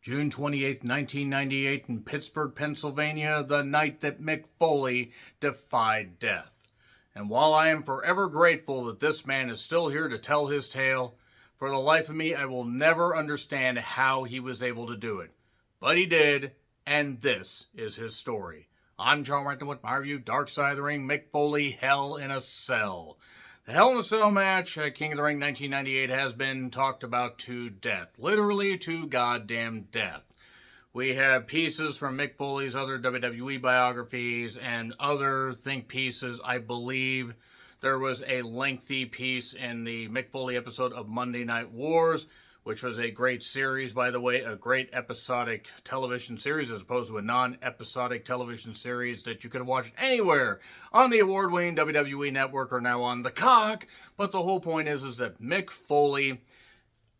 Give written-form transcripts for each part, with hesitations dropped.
June 28, 1998, in Pittsburgh, Pennsylvania, the night that Mick Foley defied death. And while I am forever grateful that this man is still here to tell his tale, for the life of me, I will never understand how he was able to do it. But he did, and this is his story. I'm John Renton with my review, Dark Side of the Ring, Mick Foley, Hell in a Cell. The Hell in a Cell match at King of the Ring 1998 has been talked about to death. Literally to goddamn death. We have pieces from Mick Foley's other WWE biographies and other think pieces. I believe there was a lengthy piece in the Mick Foley episode of Monday Night Wars, which was a great series, by the way, a great episodic television series as opposed to a non-episodic television series that you could have watched anywhere on the award-winning WWE Network or now on the cock. But the whole point is that Mick Foley,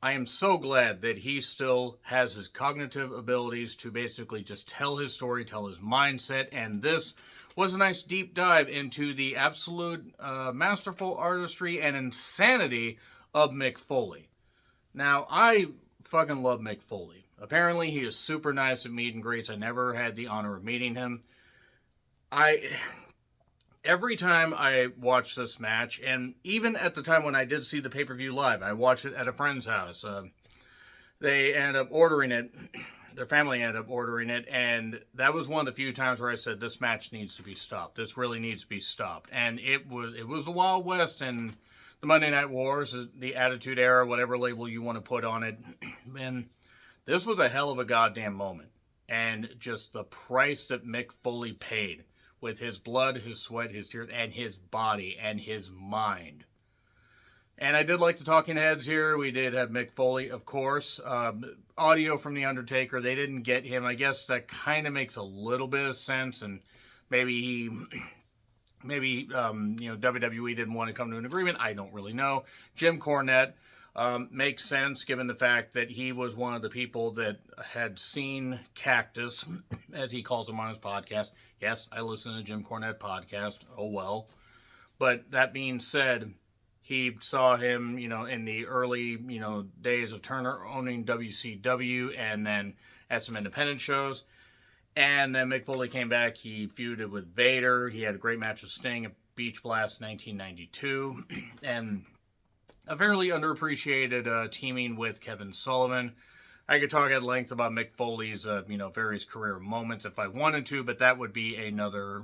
I am so glad that he still has his cognitive abilities to basically just tell his story, tell his mindset, and this was a nice deep dive into the absolute masterful artistry and insanity of Mick Foley. Now, I fucking love Mick Foley. Apparently, he is super nice at meet and greets. I never had the honor of meeting him. Every time I watch this match, and even at the time when I did see the pay-per-view live, I watched it at a friend's house. They ended up ordering it. Their family ended up ordering it, and that was one of the few times where I said, this match needs to be stopped. This really needs to be stopped. And it was the Wild West, and the Monday Night Wars, the Attitude Era, whatever label you want to put on it. And this was a hell of a goddamn moment. And just the price that Mick Foley paid with his blood, his sweat, his tears, and his body, and his mind. And I did like the talking heads here. We did have Mick Foley, of course. Audio from The Undertaker. They didn't get him. I guess that kind of makes a little bit of sense. And maybe WWE didn't want to come to an agreement. I don't really know. Jim Cornette makes sense given the fact that he was one of the people that had seen Cactus, as he calls him on his podcast. Yes, I listen to Jim Cornette podcast. Oh, well. But that being said, he saw him, in the early, days of Turner owning WCW and then at some independent shows. And then Mick Foley came back. He feuded with Vader. He had a great match with Sting at Beach Blast 1992. And a fairly underappreciated teaming with Kevin Sullivan. I could talk at length about Mick Foley's, various career moments if I wanted to, but that would be another,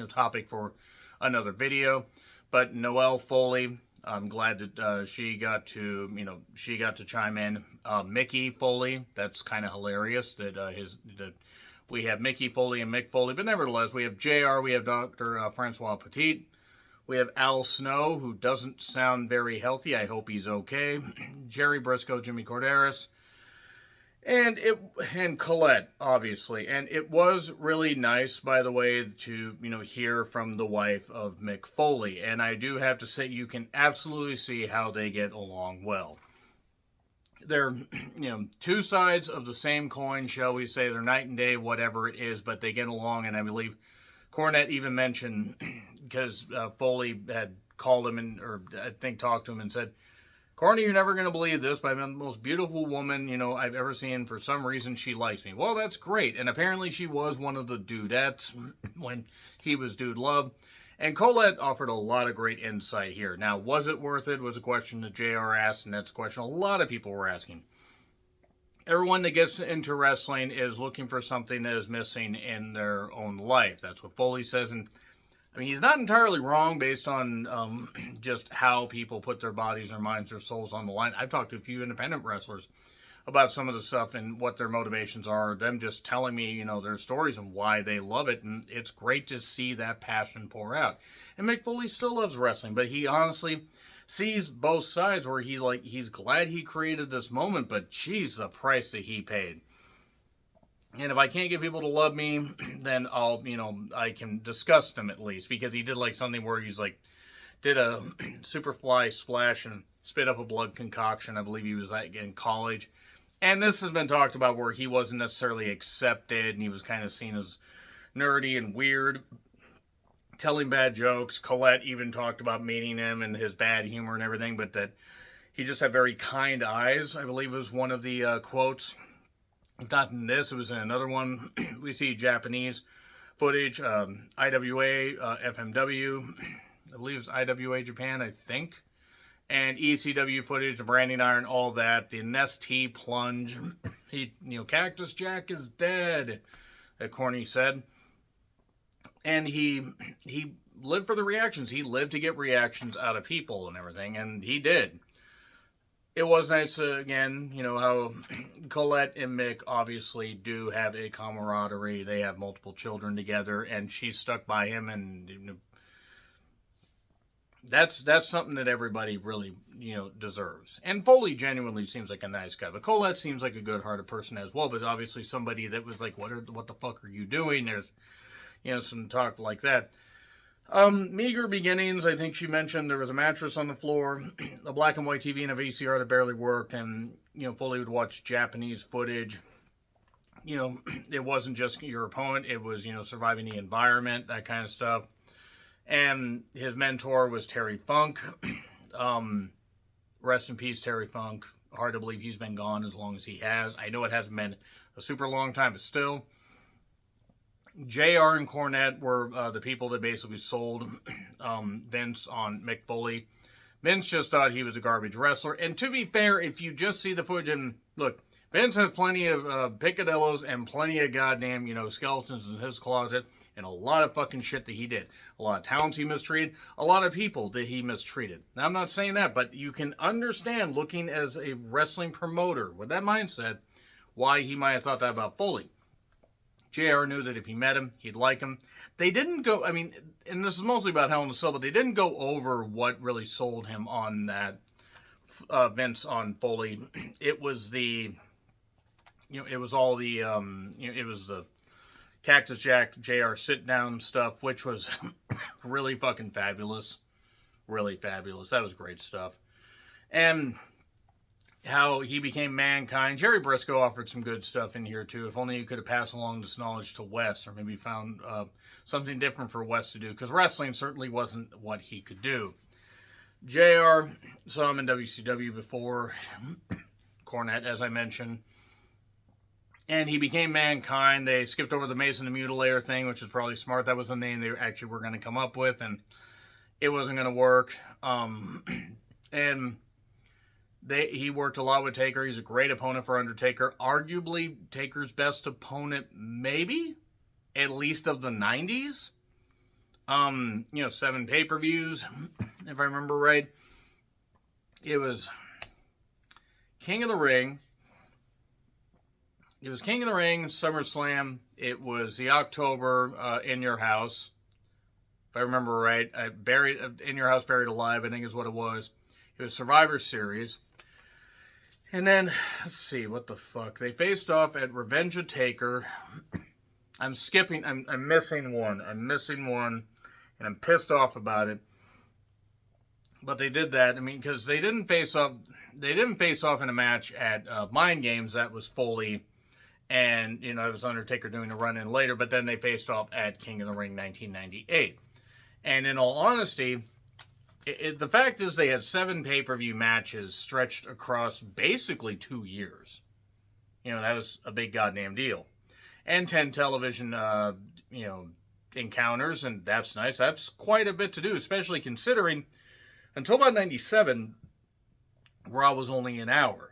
topic for another video. But Noelle Foley, I'm glad that she got to chime in. Mickey Foley, that's kind of hilarious that we have Mickey Foley and Mick Foley, but nevertheless, we have JR, we have Dr. Francois Petit, we have Al Snow, who doesn't sound very healthy. I hope he's okay. Jerry Briscoe, Jimmy Corderas, and Colette, obviously. And it was really nice, by the way, to, hear from the wife of Mick Foley. And I do have to say, you can absolutely see how they get along well. They're, two sides of the same coin, shall we say. They're night and day, whatever it is, but they get along. And I believe Cornette even mentioned, because Foley had called him or I think talked to him and said, Corny, you're never going to believe this, but I'm the most beautiful woman, I've ever seen. For some reason, she likes me. Well, that's great. And apparently she was one of the dudettes when he was Dude Love. And Colette offered a lot of great insight here. Now, was it worth it? Was a question that JR asked, and that's a question a lot of people were asking. Everyone that gets into wrestling is looking for something that is missing in their own life. That's what Foley says, and he's not entirely wrong based on just how people put their bodies, their minds, their souls on the line. I've talked to a few independent wrestlers about some of the stuff and what their motivations are, them just telling me, their stories and why they love it, and it's great to see that passion pour out. And Mick Foley still loves wrestling, but he honestly sees both sides where he's glad he created this moment, but geez, the price that he paid. And if I can't get people to love me, then I can disgust them at least, because he did something where he's did a Superfly splash and spit up a blood concoction. I believe he was in college. And this has been talked about where he wasn't necessarily accepted and he was kind of seen as nerdy and weird, telling bad jokes. Colette even talked about meeting him and his bad humor and everything, but that he just had very kind eyes, I believe was one of the quotes. Not in this, it was in another one. We see Japanese footage, IWA, FMW, I believe it's IWA Japan, I think. And ECW footage, the branding iron, all that. The Nest T plunge. Cactus Jack is dead, that Corny said. And he lived for the reactions. He lived to get reactions out of people and everything, and he did. It was nice, again, how Colette and Mick obviously do have a camaraderie. They have multiple children together, and she's stuck by him, and that's something that everybody really, deserves. And Foley genuinely seems like a nice guy, but Colette seems like a good-hearted person as well, but obviously somebody that was like, what the fuck are you doing? There's, some talk like that. Meager beginnings. I think she mentioned there was a mattress on the floor, a black and white TV and a VCR that barely worked, and, Foley would watch Japanese footage. It wasn't just your opponent, it was, surviving the environment, that kind of stuff. And his mentor was Terry Funk. Rest in peace, Terry Funk. Hard to believe he's been gone as long as he has. I know it hasn't been a super long time, but still. JR and Cornette were the people that basically sold Vince on Mick Foley. Vince just thought he was a garbage wrestler. And to be fair, if you just see the footage, and look, Vince has plenty of picadillos and plenty of goddamn, skeletons in his closet. And a lot of fucking shit that he did. A lot of talents he mistreated. A lot of people that he mistreated. Now, I'm not saying that, but you can understand, looking as a wrestling promoter with that mindset, why he might have thought that about Foley. JR knew that if he met him, he'd like him. They didn't go, and this is mostly about Hell in a Cell, but they didn't go over what really sold him on that Vince on Foley. It was it was all the, it was the Cactus Jack, JR sit-down stuff, which was really fucking fabulous. Really fabulous. That was great stuff. And how he became Mankind. Jerry Briscoe offered some good stuff in here, too. If only he could have passed along this knowledge to Wes, or maybe found something different for Wes to do, because wrestling certainly wasn't what he could do. JR saw him in WCW before. Cornette, as I mentioned. And he became Mankind. They skipped over the Mason the Mutilator thing, which was probably smart. That was the name they actually were going to come up with, and it wasn't going to work. And he worked a lot with Taker. He's a great opponent for Undertaker. Arguably Taker's best opponent, maybe, at least of the 90s. 7 pay-per-views, if I remember right. It was King of the Ring. It was King of the Ring, SummerSlam. It was the October In Your House, if I remember right. Buried In Your House, Buried Alive, I think is what it was. It was Survivor Series. And then, let's see, what the fuck? They faced off at Revenge of Taker. I'm missing one. And I'm pissed off about it. But they did that, because they didn't face off in a match at Mind Games. That was Foley. And, it was Undertaker doing a run-in later, but then they faced off at King of the Ring 1998. And in all honesty, the fact is they had 7 pay-per-view matches stretched across basically 2 years. That was a big goddamn deal. And 10 television, encounters, and that's nice. That's quite a bit to do, especially considering until about 97, Raw was only an hour.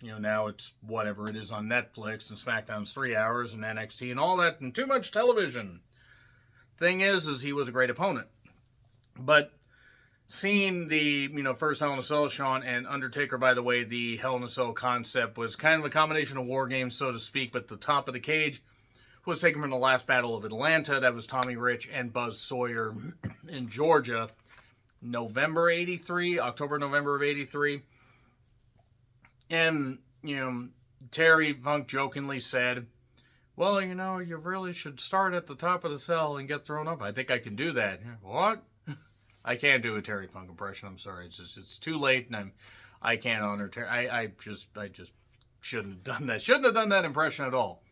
Now it's whatever it is on Netflix, and SmackDown's 3 hours, and NXT, and all that, and too much television. Thing is he was a great opponent. But seeing the, first Hell in a Cell, Shawn and Undertaker, by the way, the Hell in a Cell concept was kind of a combination of War Games, so to speak, but the top of the cage was taken from the last Battle of Atlanta. That was Tommy Rich and Buzz Sawyer in Georgia, October, November of 83. And, Terry Funk jokingly said, well, you really should start at the top of the cell and get thrown up. I think I can do that. What? I can't do a Terry Funk impression. I'm sorry. It's too late, and I can't honor Terry. I just shouldn't have done that. Shouldn't have done that impression at all.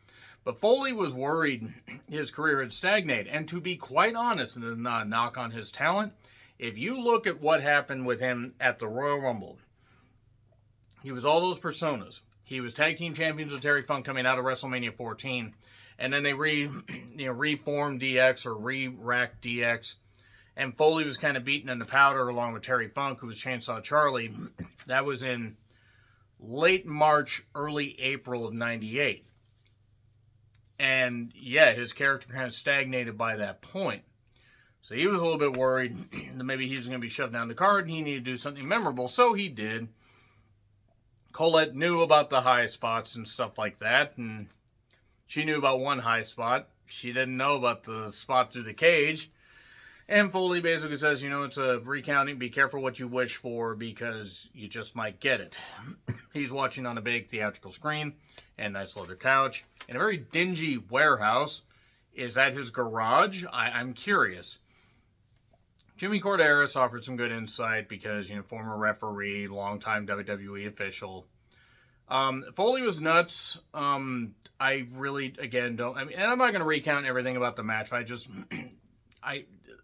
But Foley was worried his career had stagnated. And to be quite honest, and not a knock on his talent, if you look at what happened with him at the Royal Rumble, he was all those personas. He was tag team champions with Terry Funk coming out of WrestleMania 14. And then they reformed DX or re-racked DX. And Foley was kind of beaten in the powder along with Terry Funk, who was Chainsaw Charlie. That was in late March, early April of 98. And yeah, his character kind of stagnated by that point. So he was a little bit worried that maybe he was going to be shoved down the card and he needed to do something memorable. So he did. Colette knew about the high spots and stuff like that. And she knew about one high spot. She didn't know about the spot through the cage. And Foley basically says, it's a recounting. Be careful what you wish for because you just might get it. He's watching on a big theatrical screen and nice leather couch in a very dingy warehouse. Is that his garage? I'm curious. Jimmy Corderas offered some good insight because, former referee, longtime WWE official. Foley was nuts. I really, again, don't... and I'm not going to recount everything about the match.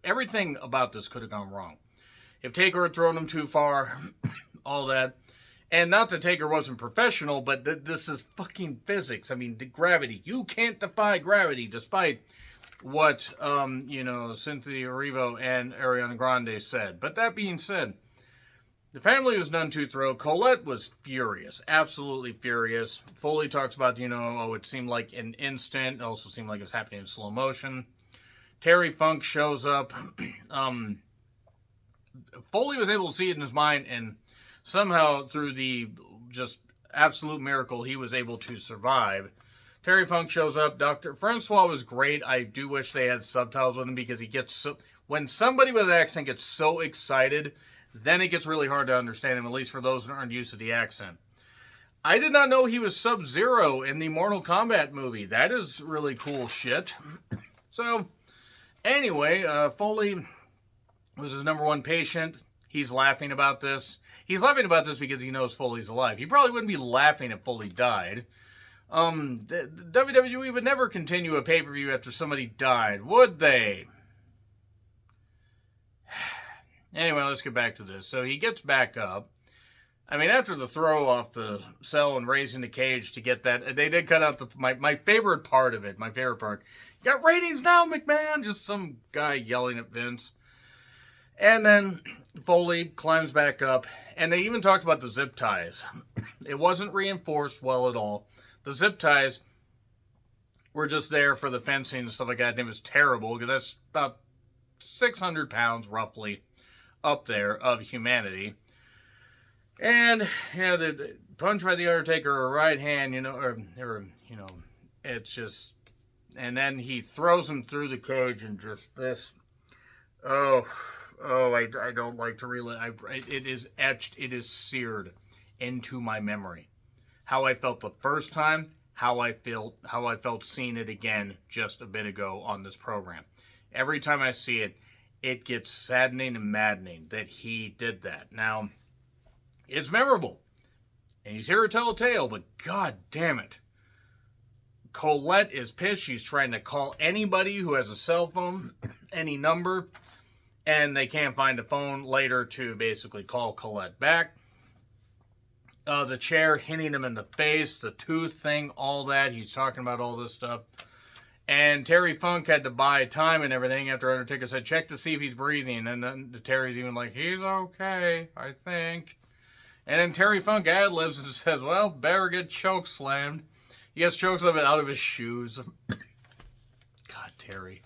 Everything about this could have gone wrong. If Taker had thrown him too far, all that. And not that Taker wasn't professional, but this is fucking physics. The gravity. You can't defy gravity, despite what, Cynthia Erivo and Ariana Grande said. But that being said, the family was none too thrilled. Colette was furious. Absolutely furious. Foley talks about, it seemed like an instant. It also seemed like it was happening in slow motion. Terry Funk shows up. Foley was able to see it in his mind, and somehow through the just absolute miracle, he was able to survive. Terry Funk shows up. Dr. Francois was great. I do wish they had subtitles with him because he gets so... When somebody with an accent gets so excited, then it gets really hard to understand him, at least for those who aren't used to the accent. I did not know he was Sub-Zero in the Mortal Kombat movie. That is really cool shit. So... Anyway, Foley was his number one patient. He's laughing about this. He's laughing about this because he knows Foley's alive. He probably wouldn't be laughing if Foley died. The WWE would never continue a pay-per-view after somebody died, would they? Anyway, let's get back to this. So he gets back up. After the throw off the cell and raising the cage to get that, they did cut out my favorite part of it. My favorite part. You got ratings now, McMahon! Just some guy yelling at Vince. And then Foley climbs back up. And they even talked about the zip ties. It wasn't reinforced well at all. The zip ties were just there for the fencing and stuff like that. And it was terrible because that's about 600 pounds roughly up there of humanity. And, the punch by the Undertaker or right hand, it's just... And then he throws him through the cage and just this. I don't like to relive. It is etched. It is seared into my memory. How I felt the first time. How I felt seeing it again just a bit ago on this program. Every time I see it, it gets saddening and maddening that he did that. Now, it's memorable. And he's here to tell a tale, but god damn it. Colette is pissed. She's trying to call anybody who has a cell phone, any number, and they can't find a phone later to basically call Colette back. The chair hitting him in the face, the tooth thing, all that. He's talking about all this stuff. And Terry Funk had to buy time and everything after Undertaker said, check to see if he's breathing. And then Terry's even like, he's okay, I think. And then Terry Funk ad-libs and says, well, better get choke slammed. He gets chokes out of his shoes. God, Terry.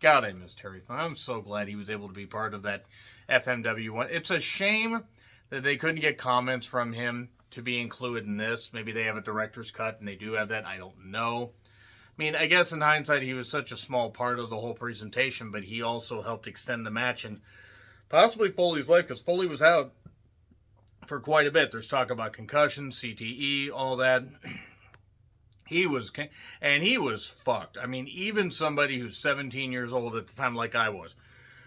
God, I miss Terry Funk. I'm so glad he was able to be part of that FMW one. It's a shame that they couldn't get comments from him to be included in this. Maybe they have a director's cut and they do have that. I don't know. I guess in hindsight, he was such a small part of the whole presentation, but he also helped extend the match and possibly Foley's life because Foley was out for quite a bit. There's talk about concussion, CTE, all that. He was fucked. Even somebody who's 17 years old at the time like I was,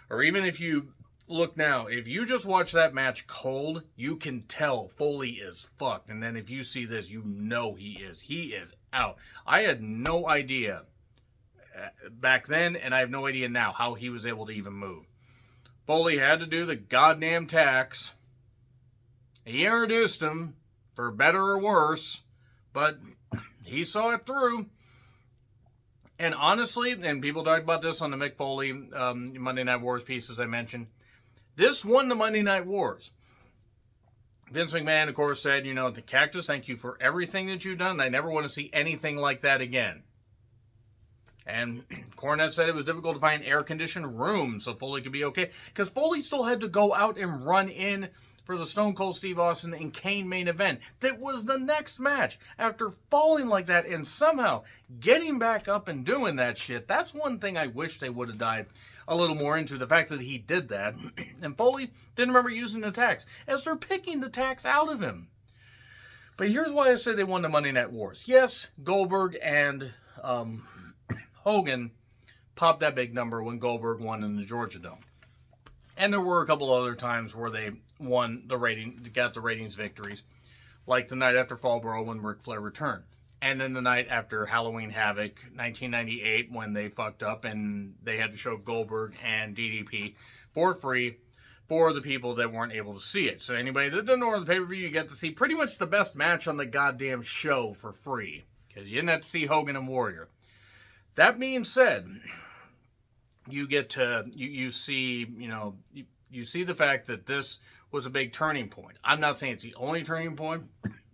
or even if you look now, if you just watch that match cold, you can tell Foley is fucked. And then if you see this, you know he is out. I had no idea back then, and I have no idea now how he was able to even move. Foley had to do the goddamn tax. He introduced him, for better or worse. But he saw it through. And honestly, and people talked about this on the Mick Foley Monday Night Wars piece, as I mentioned, this won the Monday Night Wars. Vince McMahon, of course, said, the Cactus, thank you for everything that you've done. I never want to see anything like that again. And Cornette said it was difficult to find air-conditioned rooms so Foley could be okay. Because Foley still had to go out and run in for the Stone Cold Steve Austin and Kane main event. That was the next match. After falling like that and somehow getting back up and doing that shit, that's one thing I wish they would have dived a little more into. The fact that he did that. And Foley didn't remember using the tax, as they're picking the tax out of him. But here's why I say they won the Monday Night Wars. Yes, Goldberg and Hogan popped that big number when Goldberg won in the Georgia Dome. And there were a couple other times where they won the rating, got the ratings victories, like the night after Fall Brawl when Ric Flair returned. And then the night after Halloween Havoc, 1998, when they fucked up and they had to show Goldberg and DDP for free for the people that weren't able to see it. So anybody that doesn't know the pay-per-view, you get to see pretty much the best match on the goddamn show for free. Because you didn't have to see Hogan and Warrior. That being said, you get to, you see, you see the fact that this was a big turning point. I'm not saying it's the only turning point.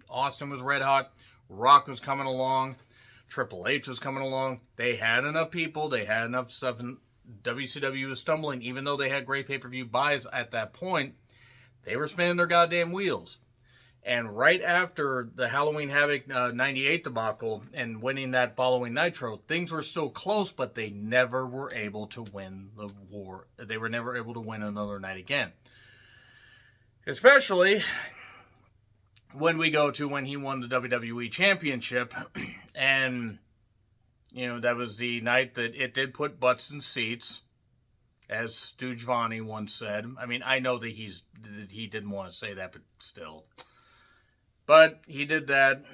Austin was red hot. Rock was coming along. Triple H was coming along. They had enough people. They had enough stuff. And WCW was stumbling. Even though they had great pay-per-view buys at that point, they were spinning their goddamn wheels. And right after the Halloween Havoc 98 debacle and winning that following Nitro, things were still close, but they never were able to win the war. They were never able to win another night again. Especially when we go to when he won the WWE Championship. And, that was the night that it did put butts in seats, as Stu Giovanni once said. I mean, I know that he didn't want to say that, but still. But he did that,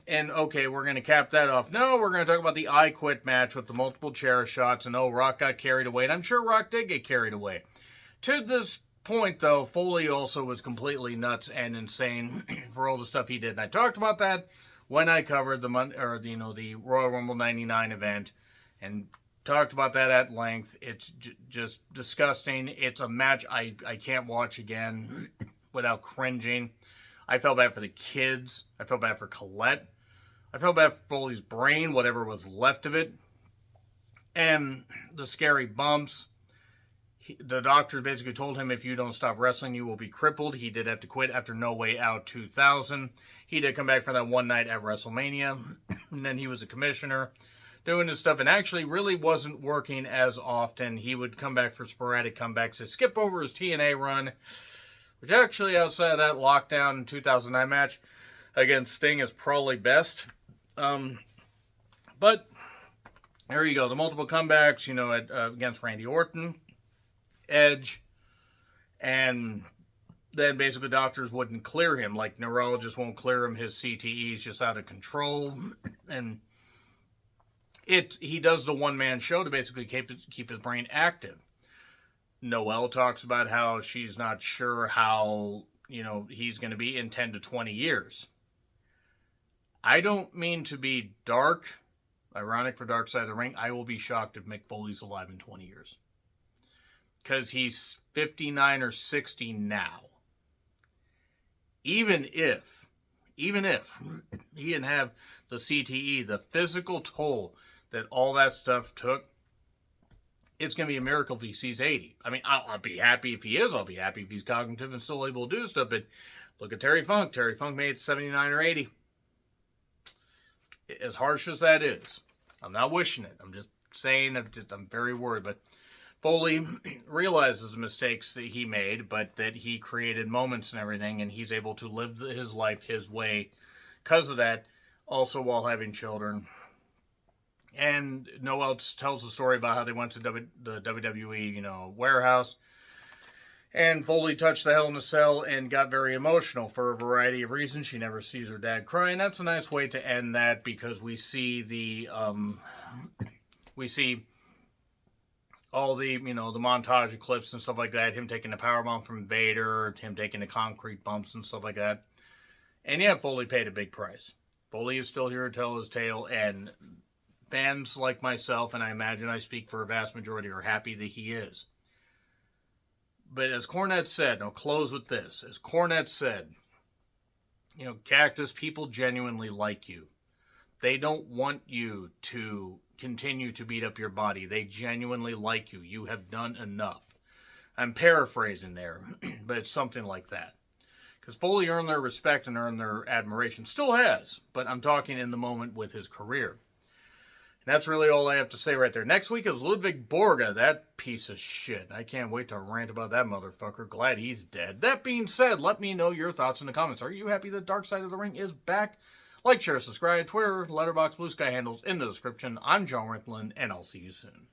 and okay, we're going to cap that off. No, we're going to talk about the I Quit match with the multiple chair shots, and Rock got carried away, and I'm sure Rock did get carried away. To this point, though, Foley also was completely nuts and insane for all the stuff he did, and I talked about that when I covered the Royal Rumble 99 event, and talked about that at length. It's just disgusting. It's a match I can't watch again without cringing. I felt bad for the kids. I felt bad for Colette. I felt bad for Foley's brain, whatever was left of it. And the scary bumps. The doctors basically told him, if you don't stop wrestling, you will be crippled. He did have to quit after No Way Out 2000. He did come back for that one night at WrestleMania. And then he was a commissioner doing his stuff and actually really wasn't working as often. He would come back for sporadic comebacks to skip over his TNA run, which actually, outside of that lockdown 2009 match against Sting, is probably best. But there you go. The multiple comebacks, against Randy Orton, Edge, and then basically doctors wouldn't clear him. Like neurologists won't clear him. His CTE is just out of control. And he does the one-man show to basically keep his brain active. Noelle talks about how she's not sure how, he's going to be in 10 to 20 years. I don't mean to be dark, ironic for Dark Side of the Ring. I will be shocked if Mick Foley's alive in 20 years. Because he's 59 or 60 now. Even if he didn't have the CTE, the physical toll that all that stuff took, it's going to be a miracle if he sees 80. I mean, I'll be happy if he is. I'll be happy if he's cognitive and still able to do stuff. But look at Terry Funk. Terry Funk made it 79 or 80. As harsh as that is, I'm not wishing it. I'm just saying I'm very worried. But Foley realizes the mistakes that he made, but that he created moments and everything, and he's able to live his life his way because of that, also while having children. And Noelle tells the story about how they went to the WWE, warehouse. And Foley touched the Hell in a Cell and got very emotional for a variety of reasons. She never sees her dad cry. And that's a nice way to end that, because we see all the, the montage of clips and stuff like that. Him taking the powerbomb from Vader, him taking the concrete bumps and stuff like that. And yeah, Foley paid a big price. Foley is still here to tell his tale, and fans like myself, and I imagine I speak for a vast majority, are happy that he is. But as Cornette said, and I'll close with this, as Cornette said, Cactus, people genuinely like you. They don't want you to continue to beat up your body. They genuinely like you. You have done enough. I'm paraphrasing there, but it's something like that. Because Foley earned their respect and earned their admiration. Still has, but I'm talking in the moment with his career. And that's really all I have to say right there. Next week is Ludwig Borga, that piece of shit. I can't wait to rant about that motherfucker. Glad he's dead. That being said, let me know your thoughts in the comments. Are you happy that Dark Side of the Ring is back? Like, share, subscribe, Twitter, Letterboxd, Blue Sky handles in the description. I'm John Rickland, and I'll see you soon.